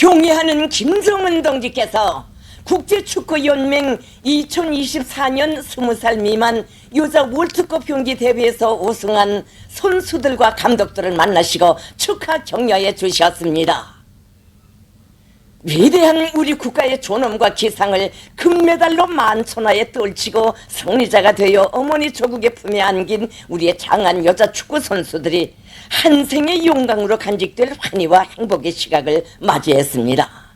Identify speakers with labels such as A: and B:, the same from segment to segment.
A: 경애하는 김정은 동지께서 국제축구연맹 2024년 20살 미만 여자 월드컵 경기 대회에서 우승한 선수들과 감독들을 만나시고 축하 격려해 주셨습니다. 위대한 우리 국가의 존엄과 기상을 금메달로 만천하에 떨치고 승리자가 되어 어머니 조국의 품에 안긴 우리의 장한 여자 축구 선수들이 한 생의 영광으로 간직될 환희와 행복의 시각을 맞이했습니다.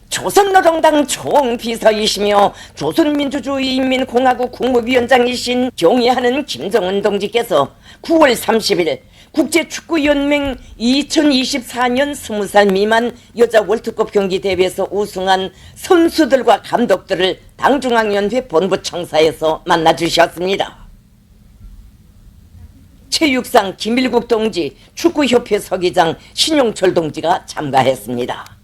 A: 조선노동당 총비서이시며 조선민주주의인민공화국 국무위원장이신 경애하는 김정은 동지께서 9월 30일 국제축구연맹 2024년 20살 미만 여자 월드컵 경기 대회에서 우승한 선수들과 감독들을 당중앙위원회 본부청사에서 만나주셨습니다. 체육상 김일국 동지, 축구협회 서기장 신용철 동지가 참가했습니다.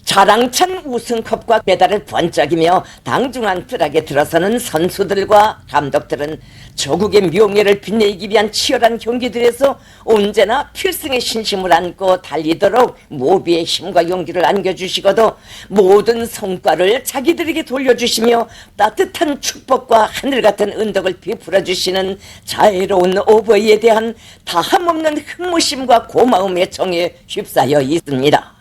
A: 자랑찬 우승컵과 메달을 번쩍이며 당중앙 트랙에 들어서는 선수들과 감독들은 조국의 명예를 빛내기 위한 치열한 경기들에서 언제나 필승의 신심을 안고 달리도록 모비의 힘과 용기를 안겨주시고도 모든 성과를 자기들에게 돌려주시며 따뜻한 축복과 하늘같은 은덕을 베풀어주시는 자애로운 오버에 대한 다함없는 흠모심과 고마움의 정에 휩싸여 있습니다.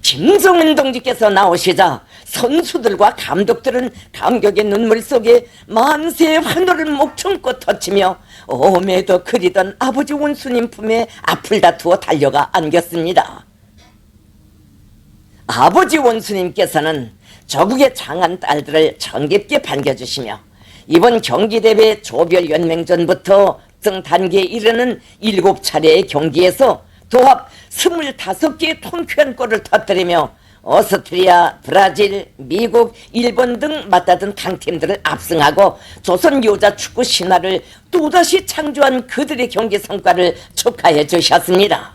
A: 김정은 동지께서 나오시자 선수들과 감독들은 감격의 눈물 속에 만세의 환호를 목청껏 터치며 오매도 그리던 아버지 원수님 품에 앞을 다투어 달려가 안겼습니다. 아버지 원수님께서는 조국의 장한 딸들을 정겹게 반겨주시며 이번 경기대회 조별연맹전부터 등단계에 이르는 7차례의 경기에서 도합 25개의 통쾌한 골을 터뜨리며 오스트리아, 브라질, 미국, 일본 등 맞다든 강팀들을 압승하고 조선 여자 축구 신화를 또다시 창조한 그들의 경기 성과를 축하해 주셨습니다.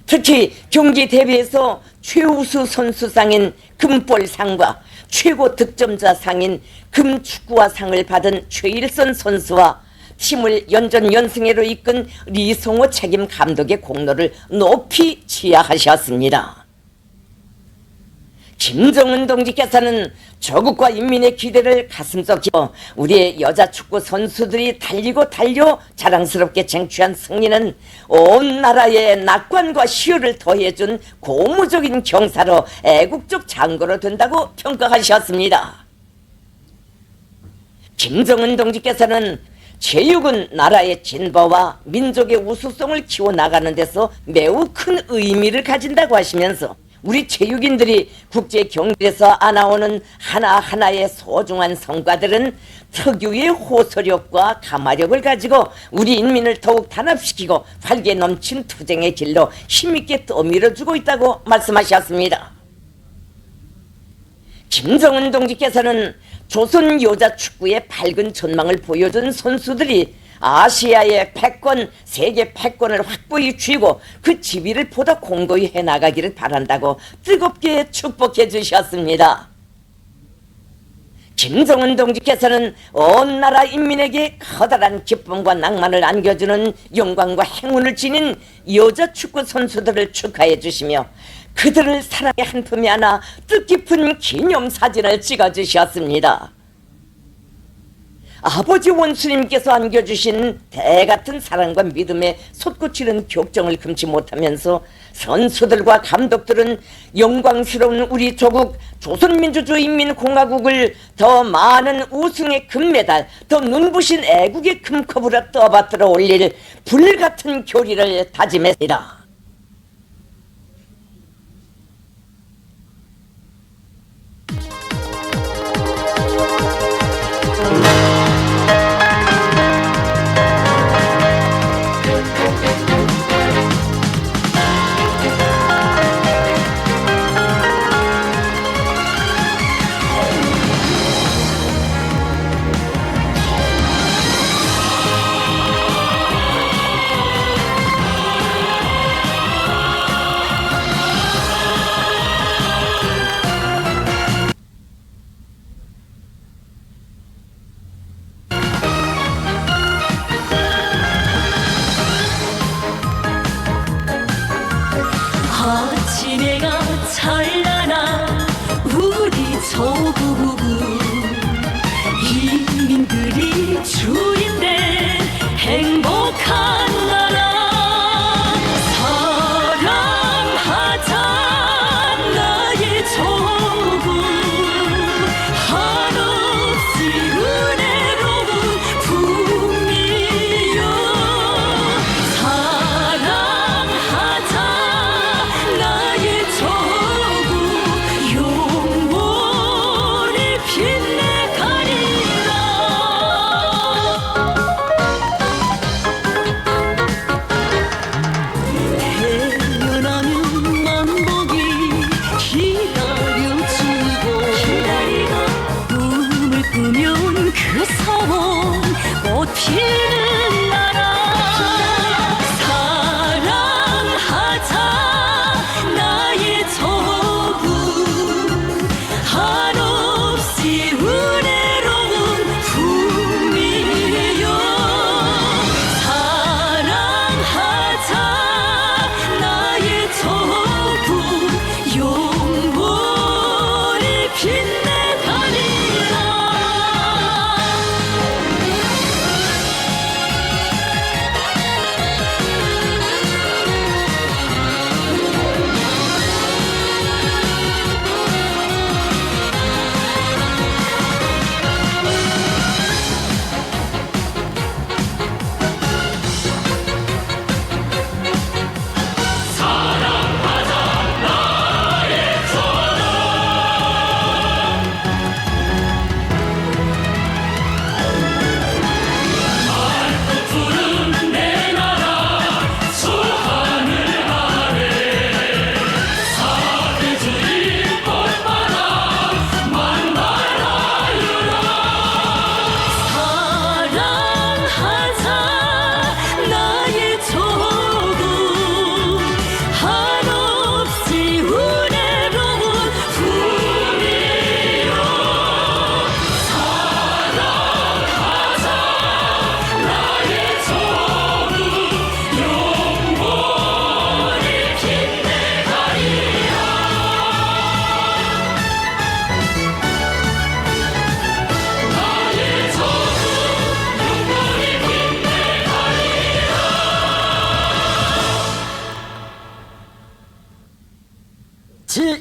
A: 특히 경기 대회에서 최우수 선수상인 금볼상과 최고 득점자상인 금축구화상을 받은 최일선 선수와 팀을 연전연승회로 이끈 리송호 책임 감독의 공로를 높이 치하하셨습니다. 김정은 동지께서는 조국과 인민의 기대를 가슴속 집어 우리의 여자 축구 선수들이 달리고 달려 자랑스럽게 쟁취한 승리는 온 나라의 낙관과 희열을 더해준 고무적인 경사로 애국적 장거로 된다고 평가하셨습니다. 김정은 동지께서는 체육은 나라의 진보와 민족의 우수성을 키워나가는 데서 매우 큰 의미를 가진다고 하시면서 우리 체육인들이 국제 경기에서 안아오는 하나하나의 소중한 성과들은 특유의 호소력과 감화력을 가지고 우리 인민을 더욱 단합시키고 활기에 넘친 투쟁의 길로 힘있게 떠밀어주고 있다고 말씀하셨습니다. 김정은 동지께서는 조선 여자 축구의 밝은 전망을 보여준 선수들이 아시아의 패권, 세계 패권을 확고히 쥐고 그 지위를 보다 공고히 해나가기를 바란다고 뜨겁게 축복해 주셨습니다. 김정은 동지께서는 온 나라 인민에게 커다란 기쁨과 낭만을 안겨주는 영광과 행운을 지닌 여자 축구 선수들을 축하해 주시며 그들을 사랑의 한 품에 안아 뜻깊은 기념사진을 찍어주셨습니다. 아버지 원수님께서 안겨주신 대같은 사랑과 믿음에 솟구치는 격정을 금치 못하면서 선수들과 감독들은 영광스러운 우리 조국 조선민주주의인민공화국을 더 많은 우승의 금메달, 더 눈부신 애국의 금컵으로 떠받들어 올릴 불같은 교리를 다짐했습니다.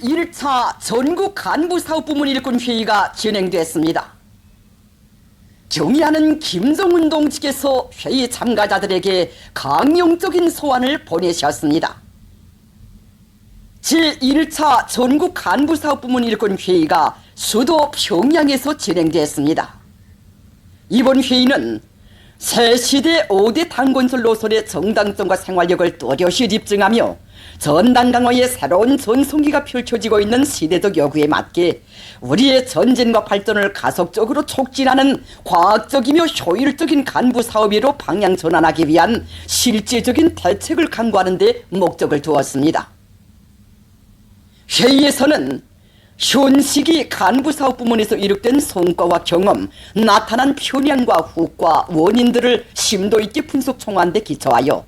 B: 제1차 전국 간부사업부문 일꾼 회의가 진행됐습니다. 경의하는 김정은 동지께서 회의 참가자들에게 강령적인 소환을 보내셨습니다. 제1차 전국 간부사업부문 일꾼 회의가 수도 평양에서 진행됐습니다. 이번 회의는 새시대 5대 당건설 노선의 정당성과 생활력을 또렷이 입증하며 전당 강화의 새로운 전성기가 펼쳐지고 있는 시대적 요구에 맞게 우리의 전진과 발전을 가속적으로 촉진하는 과학적이며 효율적인 간부 사업으로 방향 전환하기 위한 실제적인 대책을 강구하는 데 목적을 두었습니다. 회의에서는 현 시기 간부사업 부문에서 이룩된 성과와 경험, 나타난 편향과 후과 원인들을 심도 있게 분석 총화한 데 기초하여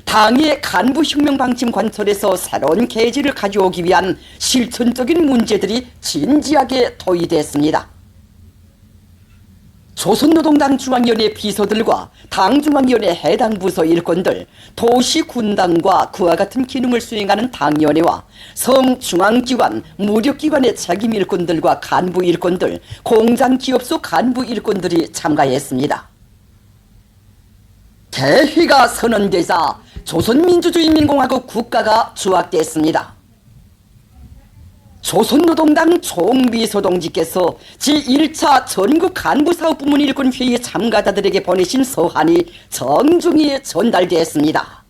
B: 당의 간부혁명 방침 관철에서 새로운 계기를 가져오기 위한 실천적인 문제들이 진지하게 토의됐습니다. 조선노동당 중앙위원회 비서들과 당중앙위원회 해당 부서 일꾼들, 도시군당과 그와 같은 기능을 수행하는 당위원회와 성중앙기관, 무력기관의 책임 일꾼들과 간부 일꾼들, 공장기업소 간부 일꾼들이 참가했습니다. 대회가 선언되자 조선민주주의인민공화국 국가가 수락됐습니다. 조선노동당 총비서동지께서 제1차 전국 간부사업부문 일꾼 회의 참가자들에게 보내신 서한이 정중히 전달되었습니다.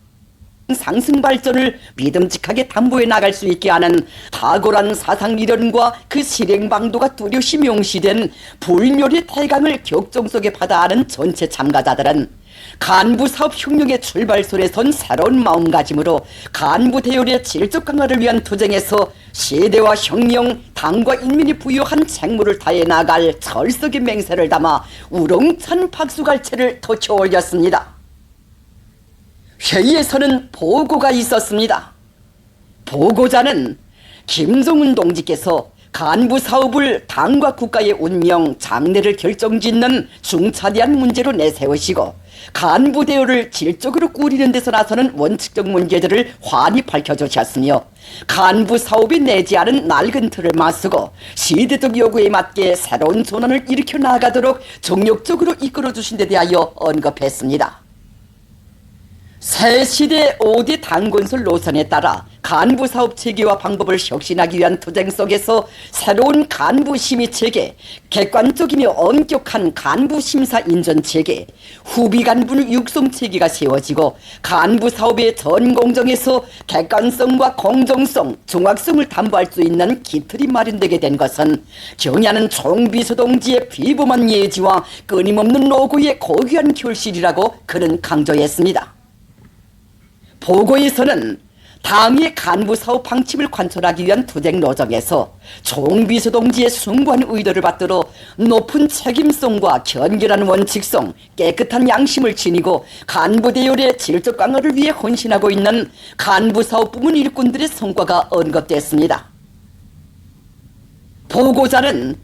B: 상승 발전을 믿음직하게 담보해 나갈 수 있게 하는 탁월한 사상 이론과 그 실행 방도가 뚜렷이 명시된 불멸의 태강을 격정 속에 받아하는 전체 참가자들은 간부사업 혁명의 출발선에 선 새로운 마음가짐으로 간부 대열의 질적 강화를 위한 투쟁에서 시대와 혁명, 당과 인민이 부여한 책무를 다해 나갈 철석의 맹세를 담아 우렁찬 박수갈채를 터쳐 올렸습니다. 회의에서는 보고가 있었습니다. 보고자는 김정은 동지께서 간부 사업을 당과 국가의 운명, 장래를 결정짓는 중차대한 문제로 내세우시고 간부 대우를 질적으로 꾸리는 데서 나서는 원칙적 문제들을 환히 밝혀주셨으며 간부 사업이 내재하는 낡은 틀을 맞서고 시대적 요구에 맞게 새로운 전환을 일으켜 나가도록 정력적으로 이끌어주신 데 대하여 언급했습니다. 새 시대 5대 당건설 노선에 따라 간부 사업 체계와 방법을 혁신하기 위한 투쟁 속에서 새로운 간부 심의 체계, 객관적이며 엄격한 간부 심사 인전 체계, 후비 간부 육성 체계가 세워지고 간부 사업의 전 공정에서 객관성과 공정성, 정확성을 담보할 수 있는 기틀이 마련되게 된 것은 경의하는 총비서 동지의 비범한 예지와 끊임없는 노고의 고귀한 결실이라고 그는 강조했습니다. 보고에서는 당의 간부사업 방침을 관철하기 위한 투쟁 노정에서 총비서 동지의 숭고한 의도를 받들어 높은 책임성과 견결한 원칙성, 깨끗한 양심을 지니고 간부 대열의 질적 강화를 위해 헌신하고 있는 간부사업 부문 일꾼들의 성과가 언급됐습니다. 보고자는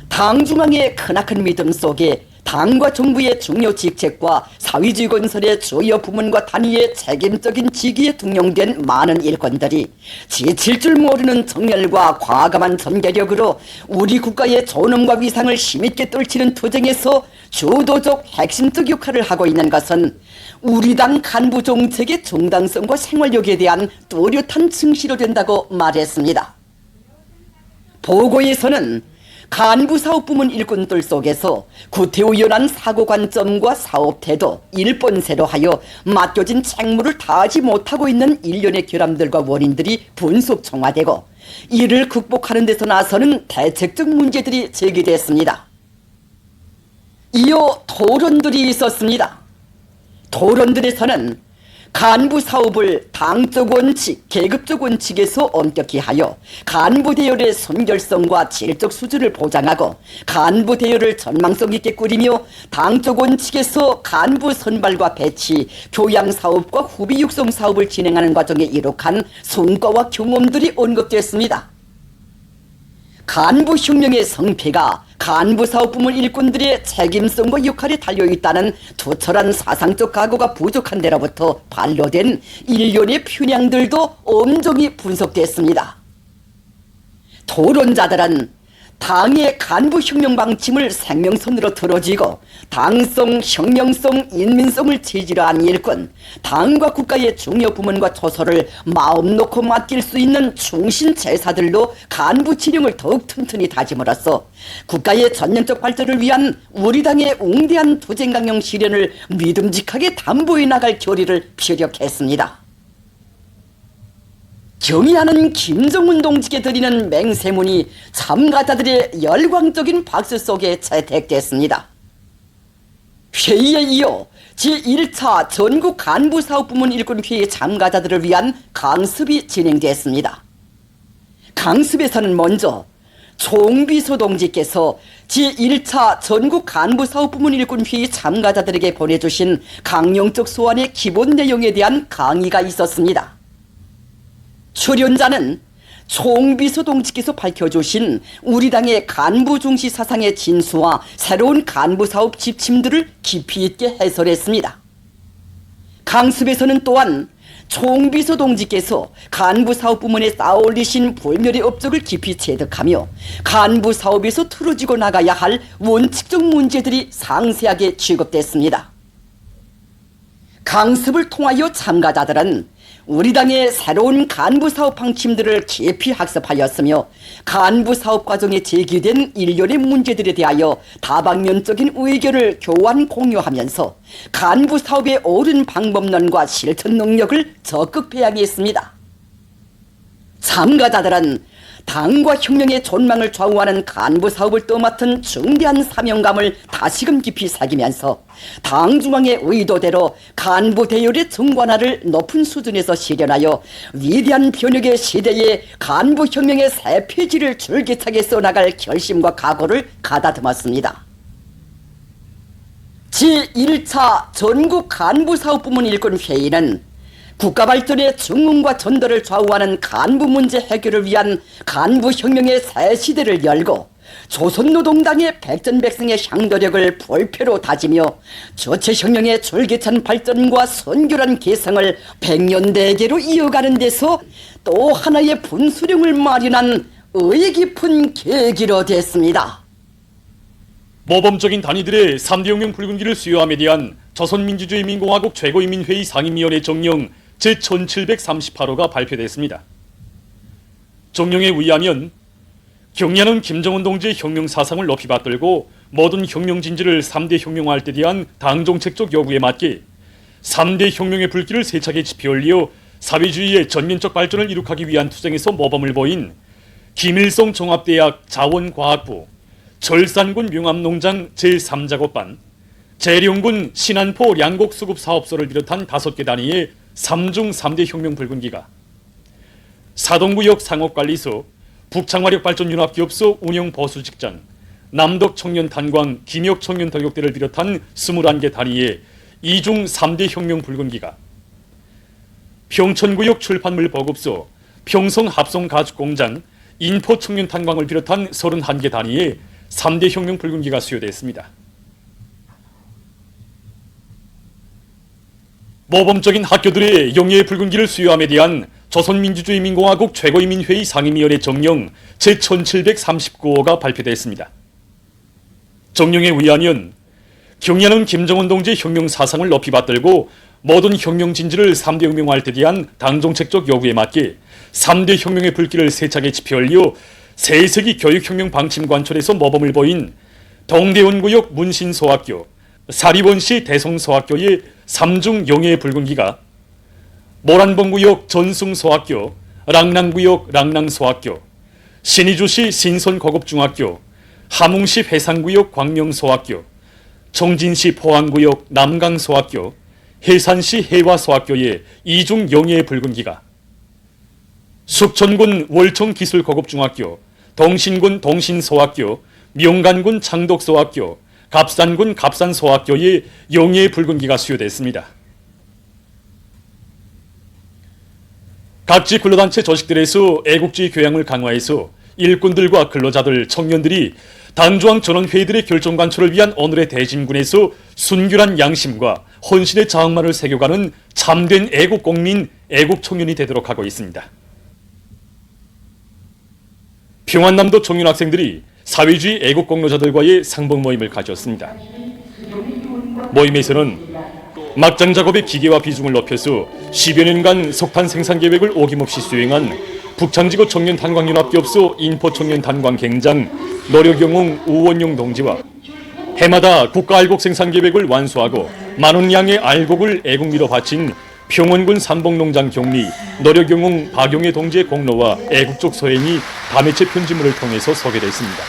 B: 당 중앙의 크나큰 믿음 속에 당과 정부의 중요 직책과 사회주의 건설의 주요 부문과 단위의 책임적인 직위에 등용된 많은 일꾼들이 지칠 줄 모르는 정열과 과감한 전개력으로 우리 국가의 존엄과 위상을 힘있게 떨치는 투쟁에서 주도적 핵심적 역할을 하고 있는 것은 우리 당 간부 정책의 정당성과 생활력에 대한 뚜렷한 증시로 된다고 말했습니다. 보고에서는 간부사업부문 일꾼들 속에서 구태의연한 사고관점과 사업태도, 일본세로 하여 맡겨진 책무를 다하지 못하고 있는 일련의 결함들과 원인들이 분석 총화되고 이를 극복하는 데서 나서는 대책적 문제들이 제기됐습니다. 이어 토론들이 있었습니다. 토론들에서는 간부 사업을 당적 원칙, 계급적 원칙에서 엄격히 하여 간부 대열의 선결성과 질적 수준을 보장하고 간부 대열을 전망성 있게 꾸리며 당적 원칙에서 간부 선발과 배치, 교양 사업과 후비 육성 사업을 진행하는 과정에 이룩한 성과와 경험들이 언급됐습니다. 간부혁명의 성패가 간부사업부문 일꾼들의 책임성과 역할에 달려있다는 투철한 사상적 각오가 부족한 데로부터 반로된 일련의 편향들도 엄정히 분석됐습니다. 토론자들은 당의 간부 혁명 방침을 생명선으로 들어쥐고 당성, 혁명성, 인민성을 지지로 한 일꾼, 당과 국가의 중요 부문과 초소를 마음 놓고 맡길 수 있는 충신 제사들로 간부 지령을 더욱 튼튼히 다짐으로써 국가의 전면적 발전을 위한 우리 당의 웅대한 투쟁강령 실현을 믿음직하게 담보해 나갈 결의를 피력했습니다. 경의하는 김정은 동지께 드리는 맹세문이 참가자들의 열광적인 박수 속에 채택됐습니다. 회의에 이어 제1차 전국 간부사업부문 일꾼회의 참가자들을 위한 강습이 진행됐습니다. 강습에서는 먼저 총비서 동지께서 제1차 전국 간부사업부문 일꾼회의 참가자들에게 보내주신 강령적 소환의 기본 내용에 대한 강의가 있었습니다. 출연자는 총비서 동지께서 밝혀주신 우리 당의 간부 중시 사상의 진수와 새로운 간부 사업 지침들을 깊이 있게 해설했습니다. 강습에서는 또한 총비서 동지께서 간부 사업 부문에 쌓아올리신 불멸의 업적을 깊이 체득하며 간부 사업에서 틀어지고 나가야 할 원칙적 문제들이 상세하게 취급됐습니다. 강습을 통하여 참가자들은 우리 당의 새로운 간부사업 방침들을 깊이 학습하였으며 간부사업 과정에 제기된 일련의 문제들에 대하여 다방면적인 의견을 교환 공유하면서 간부사업의 옳은 방법론과 실천 능력을 적극 배양했습니다. 참가자들은 당과 혁명의 존망을 좌우하는 간부사업을 떠맡은 중대한 사명감을 다시금 깊이 새기면서 당 중앙의 의도대로 간부 대열의 정관화를 높은 수준에서 실현하여 위대한 변혁의 시대에 간부 혁명의 새 페이지를 줄기차게 써나갈 결심과 각오를 가다듬었습니다. 제1차 전국 간부사업부문 일꾼회의는 국가 발전의 중흥과 전도를 좌우하는 간부 문제 해결을 위한 간부 혁명의 새 시대를 열고 조선노동당의 백전백승의 향도력을 볼표로 다지며 저체혁명의 줄기찬 발전과 선결한 개성을 백년대계로 이어가는 데서 또 하나의 분수령을 마련한 의의 깊은 계기로 됐습니다.
C: 모범적인 단위들의 3대 혁명 붉은기를 수여함에 대한 조선민주주의민공화국 최고인민회의 상임위원회 정령 제1738호가 발표됐습니다. 정령에 의하면 경야는 김정은 동지의 혁명 사상을 높이 받들고 모든 혁명 진지를 3대 혁명화할 때 대한 당정책적 요구에 맞게 3대 혁명의 불길을 세차게 지펴올려 사회주의의 전면적 발전을 이룩하기 위한 투쟁에서 모범을 보인 김일성 종합대학 자원과학부, 절산군 명암농장 제3작업반, 재령군 신안포 양곡수급사업소를 비롯한 5개 단위의 3중 3대 혁명 붉은기가 사동구역 상업관리소, 북창화력발전융합기업소 운영보수직장, 남덕청년탄광, 김역청년덕역대를 비롯한 21개 단위의 2중 3대 혁명 붉은기가 평천구역 출판물 보급소, 평성합성가죽공장, 인포청년탄광을 비롯한 31개 단위의 3대 혁명 붉은기가 수여됐습니다. 모범적인 학교들의 영예의 붉은기를 수여함에 대한 조선민주주의민공화국 최고인민회의 상임위원회 정령 제1739호가 발표됐습니다. 정령에 의하면 경야는 김정은 동지의 혁명 사상을 높이 받들고 모든 혁명 진지를 3대 혁명화할 때 대한 당정책적 요구에 맞게 3대 혁명의 불길을 세차게 지펴올려 세세기 교육혁명 방침 관철에서 모범을 보인 동대원구역 문신소학교, 사리원시 대성소학교의 3중 영예의 붉은기가 모란봉구역 전승소학교, 랑랑구역 랑랑소학교, 신의주시 신선고급중학교, 함웅시 회산구역 광명소학교, 청진시 포항구역 남강소학교, 해산시 해화소학교의 2중 영예의 붉은기가 숙천군 월청기술고급중학교, 동신군 동신소학교, 명간군 창덕소학교, 갑산군 갑산소학교의 영예의 붉은기가 수여됐습니다. 각지 근로단체 조직들에서 애국주의 교양을 강화해서 일꾼들과 근로자들, 청년들이 당중앙 전원회의들의 결정 관철을 위한 오늘의 대진군에서 순결한 양심과 헌신의 자학만을 새겨가는 참된 애국공민, 애국청년이 되도록 하고 있습니다. 평안남도 청년 학생들이 사회주의 애국 공로자들과의 상봉 모임을 가졌습니다. 모임에서는 막장 작업의 기계화 비중을 높여서 10여 년간 석탄 생산 계획을 어김없이 수행한 북창지구 청년 탄광연합기업소 인포청년 탄광 갱장 노력영웅 우원용 동지와 해마다 국가 알곡 생산 계획을 완수하고 만원 양의 알곡을 애국미로 바친 평원군 삼봉농장 경리 노력영웅 박용애 동지의 공로와 애국적 소행이 다매체 편지물을 통해서 소개됐습니다.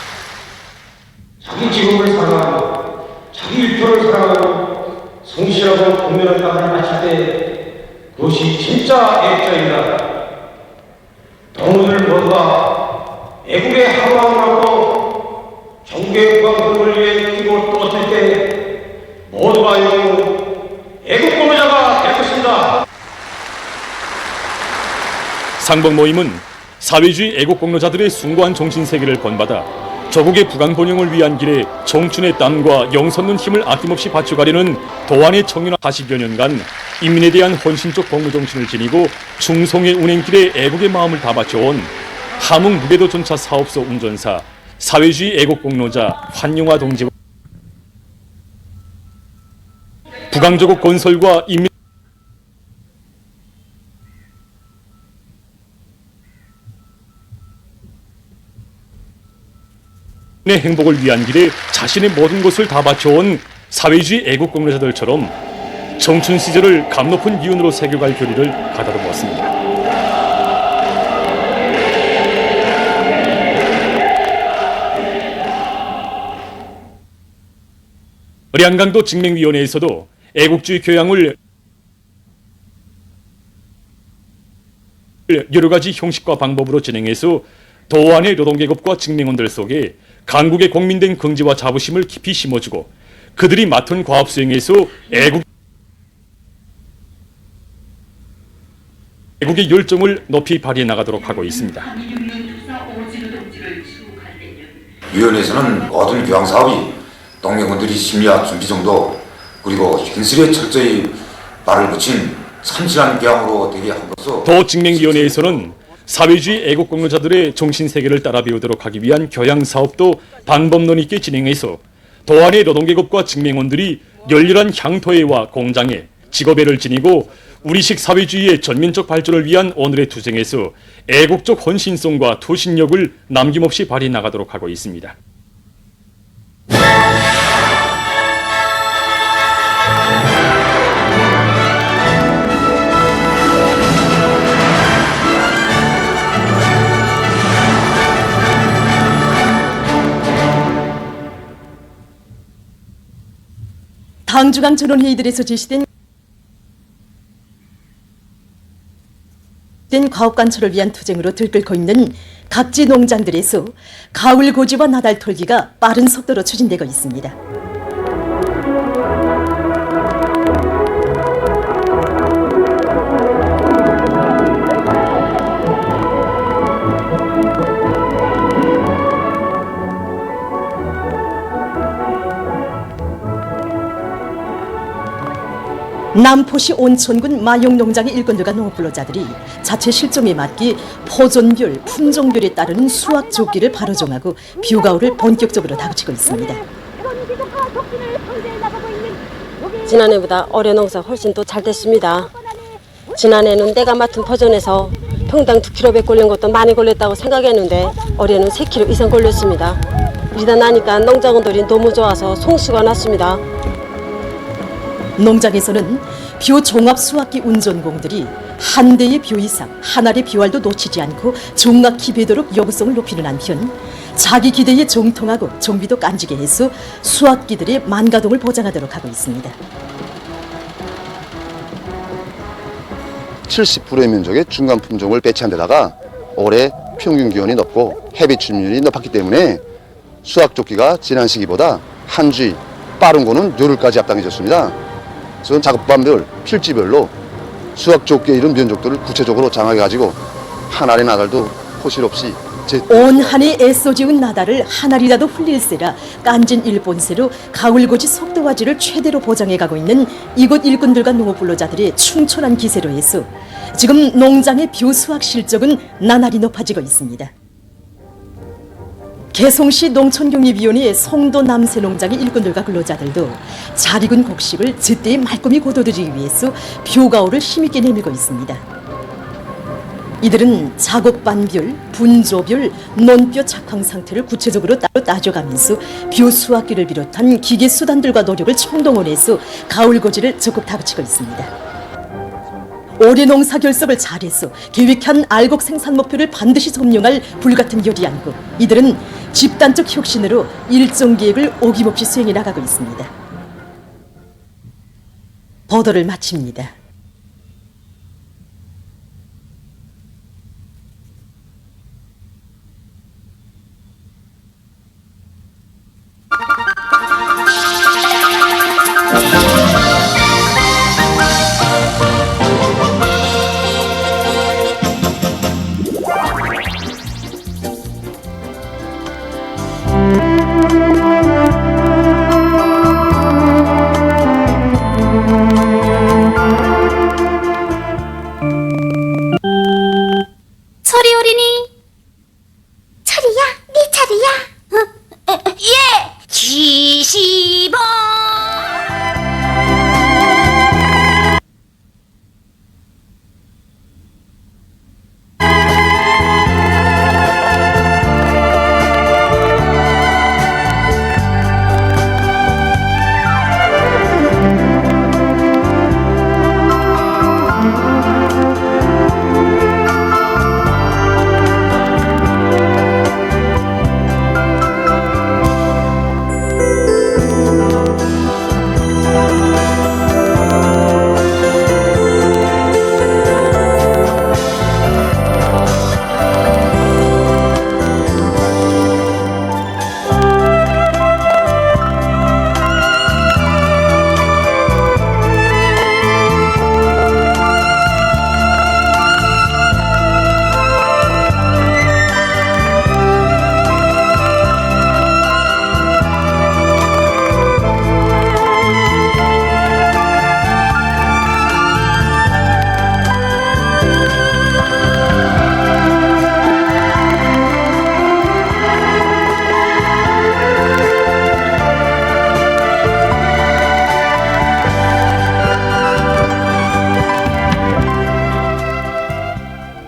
D: 자기 직업을 사랑하고 자기 일터를 사랑하고 성실하고 공면한 땅을 바칠 때 그것이 진짜 애국자이다. 동무들 모두가 애국의 하루하루 하고 정부의 국왕국을 위해 뛰고 또 어쩔 때 모두가 애국 공로자가 될 것입니다.
C: 상봉 모임은 사회주의 애국 공로자들의 숭고한 정신세계를 본받아 조국의 부강 번영을 위한 길에 청춘의 땀과 영솟는 힘을 아낌없이 바쳐가려는 도안의 청년 40여 년간 인민에 대한 헌신적 공로정신을 지니고 충성의 운행길에 애국의 마음을 다 바쳐온 함흥 무궤도 전차 사업소 운전사 사회주의 애국 공로자 환용화 동지와 부강조국 건설과 인민 의 행복을 위한 길에 자신의 모든 것을 다 바쳐온 사회주의 애국 공로자들처럼 청춘 시절을 감높은 기운으로 새겨갈 교리를 가다듬었습니다. 의량강도 직맹위원회에서도 애국주의 교양을 여러 가지 형식과 방법으로 진행해서 도안의 노동계급과 직맹원들 속에 강국의 공민된 긍지와 자부심을 깊이 심어주고 그들이 맡은 과업 수행에서 애국의 열정을 높이 발휘해 나가도록 하고 있습니다.
E: 위원회에서는 모든 교양 사업이 동맹원들이 심리학 준비 정도 그리고 현실에 철저히 발을 붙인 참신한 교양으로 되게 함으로써
C: 도직맹위원회에서는 사회주의 애국 공로자들의 정신세계를 따라 배우도록 하기 위한 교양사업도 방법론 있게 진행해서 도안의 노동계급과 직맹원들이 열렬한 향토회와 공장회, 직업회를 지니고 우리식 사회주의의 전면적 발전을 위한 오늘의 투쟁에서 애국적 헌신성과 투신력을 남김없이 발휘해 나가도록 하고 있습니다.
F: 당주강 전원회의들에서 제시된 과업관철을 위한 투쟁으로 들끓고 있는 각지 농장들에서 가을 고지와 나달 털기가 빠른 속도로 추진되고 있습니다. 남포시 온천군 마용농장의 일꾼들과 농업근로자들이 자체 실종에 맞기 포존별, 품종별에 따르는 수확 조기를 바로 정하고 뷰가오를 본격적으로 다그치고 있습니다.
G: 지난해보다 올해 농사 훨씬 더 잘 됐습니다. 지난해는 내가 맡은 포존에서 평당 2kg 걸린 것도 많이 걸렸다고 생각했는데 올해는 3kg 이상 걸렸습니다. 이러다 나니까 농작원들이 너무 좋아서 송수가 났습니다.
F: 농장에서는 뷰 종합 수확기 운전공들이 한 대의 뷰 이상 한 알의 뷰알도 놓치지 않고 정확히 베도록 여부성을 높이는 한편 자기 기대에 정통하고 정비도 깐지게 해서 수확기들의 만가동을 보장하도록 하고 있습니다.
H: 70%의 면적의 중간 품종을 배치한 데다가 올해 평균 기온이 높고 해비 출률이 높았기 때문에 수확 조기가 지난 시기보다 한 주의 빠른 거는 열흘까지 앞당겨졌습니다. 그래서 작업반별, 필지별로 수확 조기에 이른 면적들을 구체적으로 정하게 한 알의 나달도 포실 없이
F: 온 한해 애써 지은 나달을 한 알이라도 흘릴세라 깐진 일본세로 가을고지 속도화질을 최대로 보장해가고 있는 이곳 일꾼들과 농업근로자들의 충천한 기세로 해서 지금 농장의 뷰 수확 실적은 나날이 높아지고 있습니다. 개송시 농촌경립위원회 송도 남새농장의 일꾼들과 근로자들도 잘 익은 곡식을 제때에 말끔히 거둬들이기 위해서 벼가오를 힘있게 내밀고 있습니다. 이들은 작업반별, 분조별, 논뼈 착황 상태를 구체적으로 따로 따져가면서 벼 수확기를 비롯한 기계 수단들과 노력을 총동원해서 가을 거지를 적극 다그치고 있습니다. 올해 농사 결석을 잘해서 계획한 알곡 생산 목표를 반드시 점령할 불같은 열이 안고 이들은 집단적 혁신으로 일정 계획을 어김없이 수행해 나가고 있습니다. 보도를 마칩니다.
I: 철이 어린이, 철이야, 네 차례야. 예, 지시봉.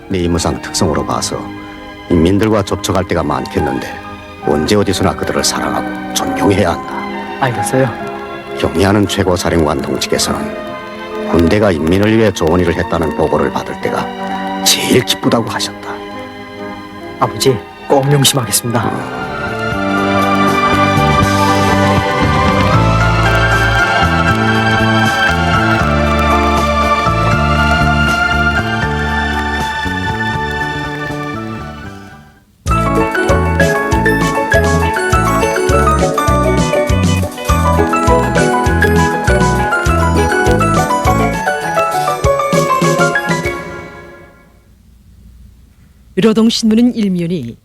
J: 네 임무상 특성으로 봐서 인민들과 접촉할 때가 많겠는데 언제 어디서나 그들을 사랑하고 존경해야 한다.
K: 알겠어요.
J: 경의하는 최고사령관 동지께서는 군대가 인민을 위해 좋은 일을 했다는 보고를 받을 때가 제일 기쁘다고 하셨다.
K: 아버지, 꼭 명심하겠습니다.
F: 노동신문은 일면이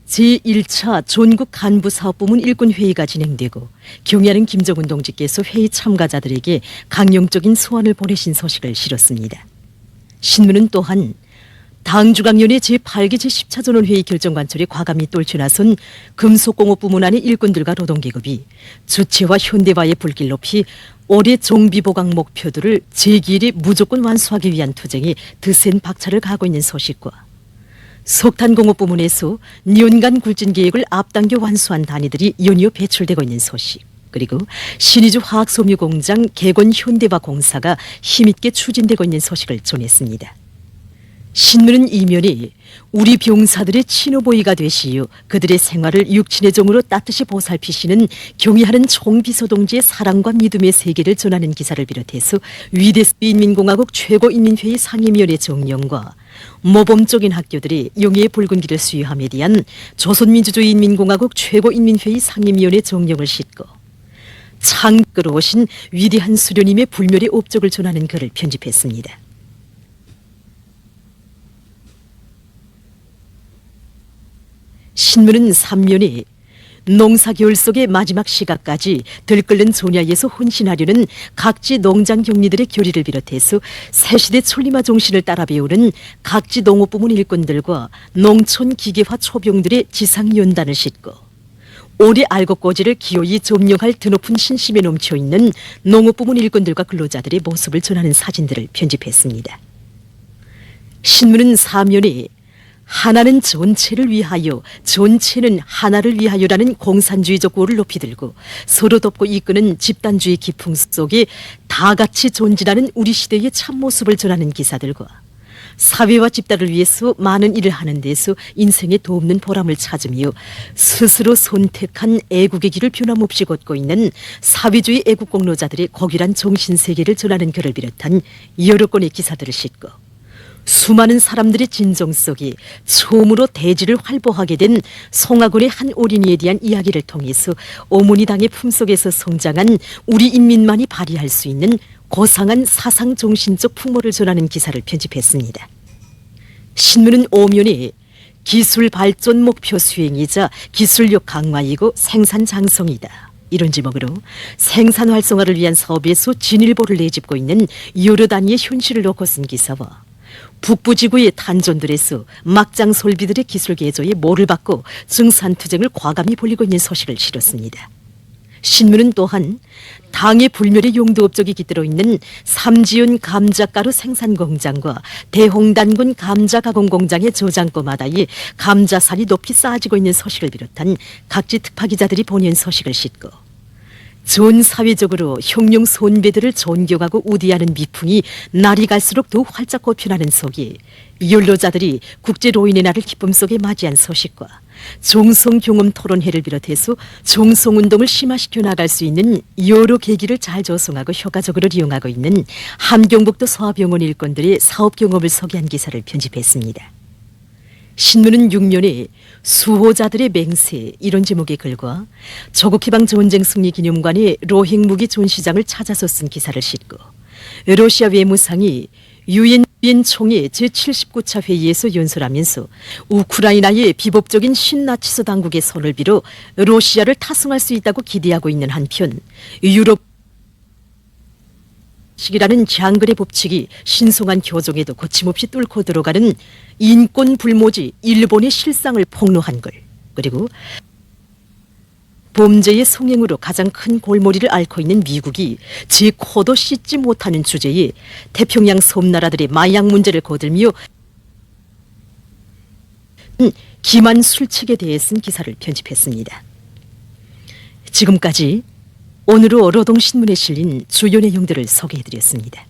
F: 제1차 전국 간부사업부문 일꾼회의가 진행되고 경의하는 김정은 동지께서 회의 참가자들에게 강령적인 소환을 보내신 소식을 실었습니다. 신문은 또한 당주강연의 제8기 제10차 전원회의 결정관철에 과감히 똘쳐 나선 금속공업부문 안의 일꾼들과 노동계급이 주체와 현대화의 불길 높이 올해 정비보강 목표들을 제2일에 무조건 완수하기 위한 투쟁에 드센 박차를 가하고 있는 소식과 석탄공업부문에서 년간 굴진 계획을 앞당겨 완수한 단위들이 연이어 배출되고 있는 소식, 그리고 신의주 화학섬유공장 개건 현대화 공사가 힘있게 추진되고 있는 소식을 전했습니다. 신문은 이면이 우리 병사들의 친오보이가 되시어 그들의 생활을 육친의 정으로 따뜻이 보살피시는 경의하는 총비서 동지의 사랑과 믿음의 세계를 전하는 기사를 비롯해서 위대스 인민공화국 최고인민회의 상임위원회 정령과 모범적인 학교들이 영예의 붉은 길을 수여함에 대한 조선민주주의인민공화국 최고인민회의 상임위원회 정령을 싣고 창끌어오신 위대한 수련님의 불멸의 업적을 전하는 글을 편집했습니다. 신문은 3면에 농사겨울 속의 마지막 시각까지 들끓는 조냐에서 헌신하려는 각지 농장 경리들의 결의를 비롯해서 새시대 천리마 정신을 따라 배우는 각지 농업부문 일꾼들과 농촌 기계화 초병들의 지상연단을 싣고 오래 알곡고지를 기어이 점령할 드높은 신심에 넘쳐있는 농업부문 일꾼들과 근로자들의 모습을 전하는 사진들을 편집했습니다. 신문은 사면에 하나는 전체를 위하여, 전체는 하나를 위하여라는 공산주의적 구호를 높이 들고 서로 돕고 이끄는 집단주의 기풍 속에 다 같이 존재하는 우리 시대의 참모습을 전하는 기사들과 사회와 집단을 위해서 많은 일을 하는 데서 인생에 도움는 보람을 찾으며 스스로 선택한 애국의 길을 변함없이 걷고 있는 사회주의 애국 공로자들의 고귀한 정신세계를 전하는 글을 비롯한 여러 건의 기사들을 싣고 수많은 사람들의 진정 속에 처음으로 대지를 활보하게 된 송하곤의 한 어린이에 대한 이야기를 통해서 어머니 당의 품속에서 성장한 우리 인민만이 발휘할 수 있는 고상한 사상 정신적 풍모를 전하는 기사를 편집했습니다. 신문은 오면에 기술 발전 목표 수행이자 기술력 강화이고 생산 장성이다, 이런 제목으로 생산 활성화를 위한 사업에서 진일보를 내짚고 있는 여러 단위의 현실을 놓고 쓴 기사와 북부지구의 탄전들에서 막장 솔비들의 기술 개조에 모를 받고 증산투쟁을 과감히 벌이고 있는 소식을 실었습니다. 신문은 또한 당의 불멸의 용도 업적이 깃들어 있는 삼지연 감자가루 생산 공장과 대홍단군 감자 가공 공장의 저장고마다에 감자살이 높이 쌓아지고 있는 소식을 비롯한 각지 특파 기자들이 보낸 소식을 싣고 전 사회적으로 혁명 선배들을 존경하고 우대하는 미풍이 날이 갈수록 더욱 활짝 꽃피나는 속에 연로자들이 국제 로인의 날을 기쁨 속에 맞이한 소식과 종성 경험 토론회를 비롯해서 종성 운동을 심화시켜 나갈 수 있는 여러 계기를 잘 조성하고 효과적으로 이용하고 있는 함경북도 소아병원 일꾼들의 사업 경험을 소개한 기사를 편집했습니다. 신문은 6면에 수호자들의 맹세, 이런 제목의 글과 조국해방 전쟁 승리 기념관의 로행 무기 전시장을 찾아서 쓴 기사를 싣고 러시아 외무상이 유엔 총회 제79차 회의에서 연설하면서 우크라이나의 비법적인 신나치서 당국의 손을 빌어 러시아를 타승할 수 있다고 기대하고 있는 한편 유럽 식이라는 장글의 법칙이 신성한 교정에도 거침없이 뚫고 들어가는 인권 불모지 일본의 실상을 폭로한 글, 그리고 범죄의 성행으로 가장 큰 골머리를 앓고 있는 미국이 제 코도 씻지 못하는 주제에 태평양 섬나라들의 마약 문제를 거들며 기만 술책에 대해 쓴 기사를 편집했습니다. 지금까지 오늘로 노동신문에 실린 주요 내용들을 소개해드렸습니다.